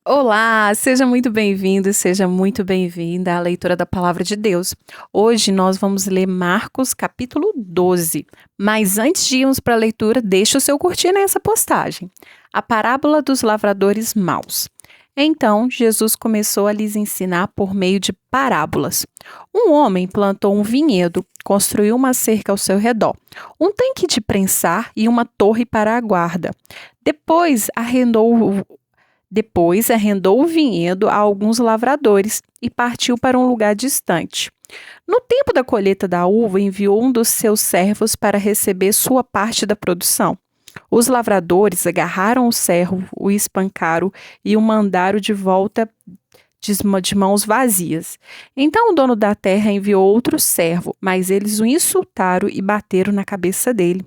Olá, seja muito bem-vindo, seja muito bem-vinda à leitura da Palavra de Deus. Hoje nós vamos ler Marcos capítulo 12. Mas antes de irmos para a leitura, deixe o seu curtir nessa postagem. A parábola dos lavradores maus. Então, Jesus começou a lhes ensinar por meio de parábolas. Um homem plantou um vinhedo, construiu uma cerca ao seu redor, um tanque de prensar e uma torre para a guarda. Depois arrendou o vinhedo a alguns lavradores e partiu para um lugar distante. No tempo da colheita da uva, enviou um dos seus servos para receber sua parte da produção. Os lavradores agarraram o servo, o espancaram e o mandaram de volta de mãos vazias. Então o dono da terra enviou outro servo, mas eles o insultaram e bateram na cabeça dele.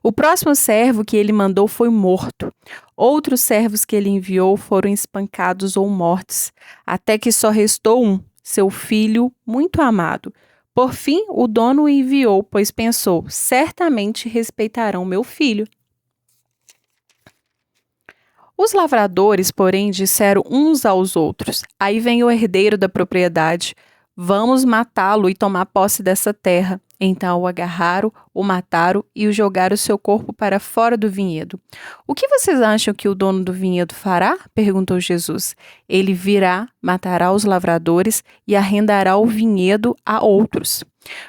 O próximo servo que ele mandou foi morto. Outros servos que ele enviou foram espancados ou mortos, até que só restou um, seu filho muito amado. Por fim, o dono o enviou, pois pensou: certamente respeitarão meu filho. Os lavradores, porém, disseram uns aos outros: aí vem o herdeiro da propriedade. Vamos matá-lo e tomar posse dessa terra. Então o agarraram, o mataram e o jogaram seu corpo para fora do vinhedo. O que vocês acham que o dono do vinhedo fará? Perguntou Jesus. Ele virá, matará os lavradores e arrendará o vinhedo a outros.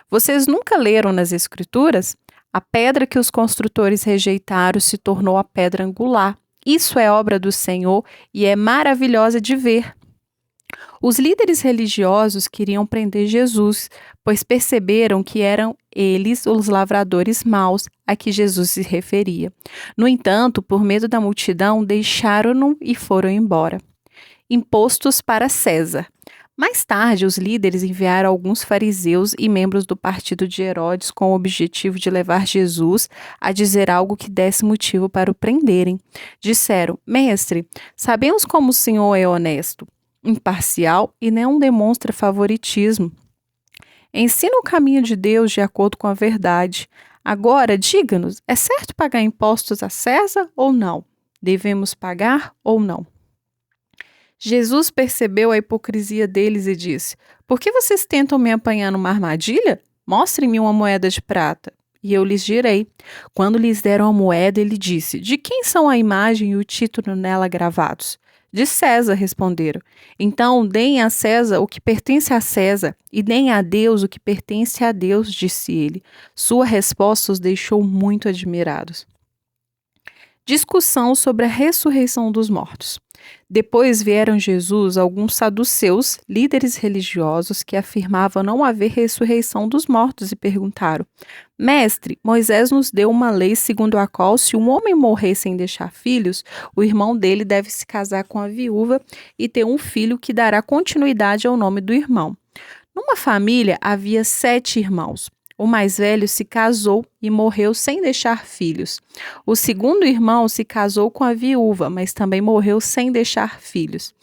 Vocês nunca leram nas Escrituras? A pedra que os construtores rejeitaram se tornou a pedra angular. Isso é obra do Senhor e é maravilhosa de ver. Os líderes religiosos queriam prender Jesus, pois perceberam que eram eles os lavradores maus a que Jesus se referia. No entanto, por medo da multidão, deixaram-no e foram embora. Impostos para César. Mais tarde, os líderes enviaram alguns fariseus e membros do partido de Herodes com o objetivo de levar Jesus a dizer algo que desse motivo para o prenderem. Disseram: Mestre, sabemos como o senhor é honesto, imparcial e não demonstra favoritismo. Ensina o caminho de Deus de acordo com a verdade. Agora, diga-nos, é certo pagar impostos a César ou não? Devemos pagar ou não? Jesus percebeu a hipocrisia deles e disse: Por que vocês tentam me apanhar numa armadilha? Mostrem-me uma moeda de prata, e eu lhes direi. Quando lhes deram a moeda, ele disse: De quem são a imagem e o título nela gravados? De César, responderam. Então, deem a César o que pertence a César, e deem a Deus o que pertence a Deus, disse ele. Sua resposta os deixou muito admirados. Discussão sobre a ressurreição dos mortos. Depois vieram Jesus alguns saduceus, líderes religiosos, que afirmavam não haver ressurreição dos mortos e perguntaram: Mestre, Moisés nos deu uma lei segundo a qual, se um homem morrer sem deixar filhos, o irmão dele deve se casar com a viúva e ter um filho que dará continuidade ao nome do irmão. Numa família havia 7 irmãos. O mais velho se casou e morreu sem deixar filhos. O segundo irmão se casou com a viúva, mas também morreu sem deixar filhos.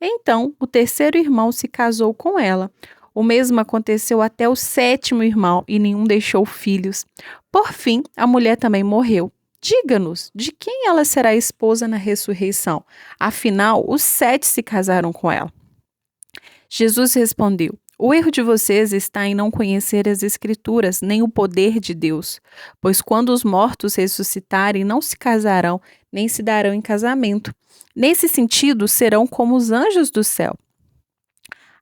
Então, o terceiro irmão se casou com ela. O mesmo aconteceu até o 7º irmão e nenhum deixou filhos. Por fim, a mulher também morreu. Diga-nos, de quem ela será esposa na ressurreição? Afinal, os 7 se casaram com ela. Jesus respondeu: O erro de vocês está em não conhecer as Escrituras, nem o poder de Deus. Pois quando os mortos ressuscitarem, não se casarão, nem se darão em casamento. Nesse sentido, serão como os anjos do céu.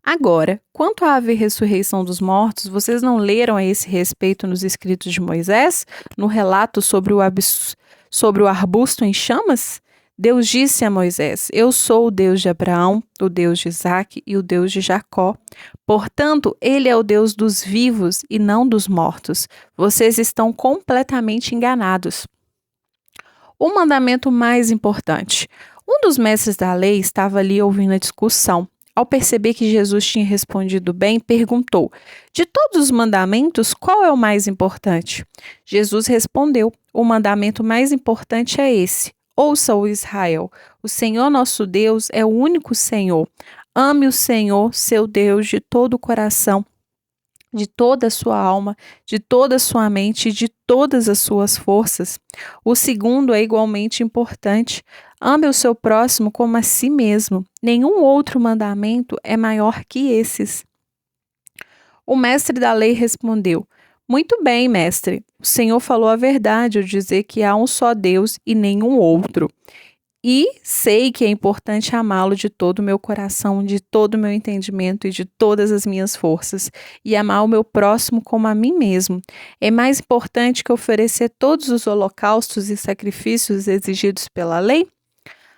Agora, quanto à haver ressurreição dos mortos, vocês não leram a esse respeito nos escritos de Moisés, no relato sobre o arbusto em chamas? Deus disse a Moisés: Eu sou o Deus de Abraão, o Deus de Isaque e o Deus de Jacó. Portanto, ele é o Deus dos vivos e não dos mortos. Vocês estão completamente enganados. O mandamento mais importante. Um dos mestres da lei estava ali ouvindo a discussão. Ao perceber que Jesus tinha respondido bem, perguntou: De todos os mandamentos, qual é o mais importante? Jesus respondeu: O mandamento mais importante é esse: Ouça, ó Israel, o Senhor nosso Deus é o único Senhor. Ame o Senhor, seu Deus, de todo o coração, de toda a sua alma, de toda a sua mente e de todas as suas forças. O segundo é igualmente importante. Ame o seu próximo como a si mesmo. Nenhum outro mandamento é maior que esses. O mestre da lei respondeu: Muito bem, mestre. O Senhor falou a verdade ao dizer que há um só Deus e nenhum outro. E sei que é importante amá-lo de todo o meu coração, de todo o meu entendimento e de todas as minhas forças, e amar o meu próximo como a mim mesmo. É mais importante que oferecer todos os holocaustos e sacrifícios exigidos pela lei?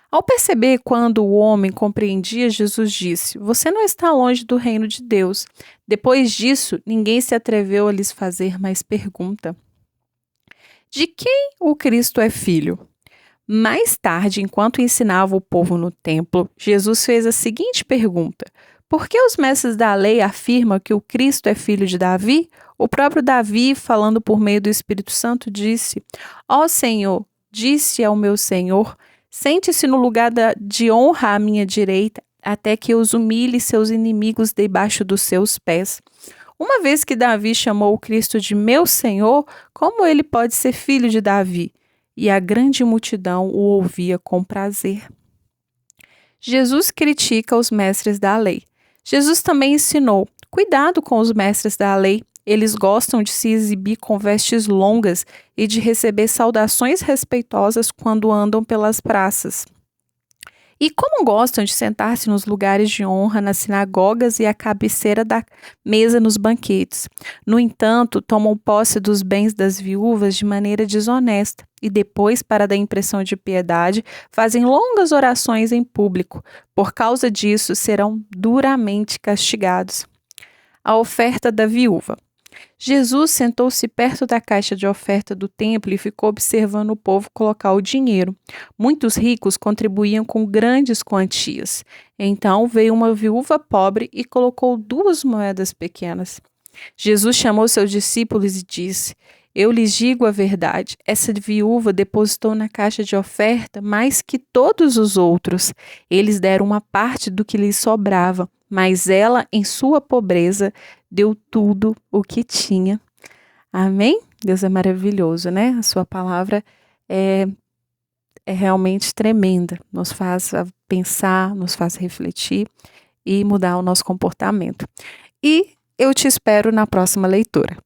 Ao perceber quando o homem compreendia, Jesus disse: Você não está longe do reino de Deus. Depois disso, ninguém se atreveu a lhes fazer mais pergunta. De quem o Cristo é filho? Mais tarde, enquanto ensinava o povo no templo, Jesus fez a seguinte pergunta: Por que os mestres da lei afirmam que o Cristo é filho de Davi? O próprio Davi, falando por meio do Espírito Santo, disse: Ó Senhor, disse ao meu Senhor: Sente-se no lugar de honra à minha direita, até que os humilhe seus inimigos debaixo dos seus pés. Uma vez que Davi chamou o Cristo de meu Senhor, como ele pode ser filho de Davi? E a grande multidão o ouvia com prazer. Jesus critica os mestres da lei. Jesus também ensinou: cuidado com os mestres da lei. Eles gostam de se exibir com vestes longas e de receber saudações respeitosas quando andam pelas praças. E como gostam de sentar-se nos lugares de honra nas sinagogas e à cabeceira da mesa nos banquetes. No entanto, tomam posse dos bens das viúvas de maneira desonesta e depois, para dar impressão de piedade, fazem longas orações em público. Por causa disso, serão duramente castigados. A oferta da viúva. Jesus sentou-se perto da caixa de oferta do templo e ficou observando o povo colocar o dinheiro. Muitos ricos contribuíam com grandes quantias. Então veio uma viúva pobre e colocou 2 moedas pequenas. Jesus chamou seus discípulos e disse: Eu lhes digo a verdade, essa viúva depositou na caixa de oferta mais que todos os outros. Eles deram uma parte do que lhes sobrava, mas ela, em sua pobreza, deu tudo o que tinha. Amém? Deus é maravilhoso, né? A sua palavra é realmente tremenda. Nos faz pensar, nos faz refletir e mudar o nosso comportamento. E eu te espero na próxima leitura.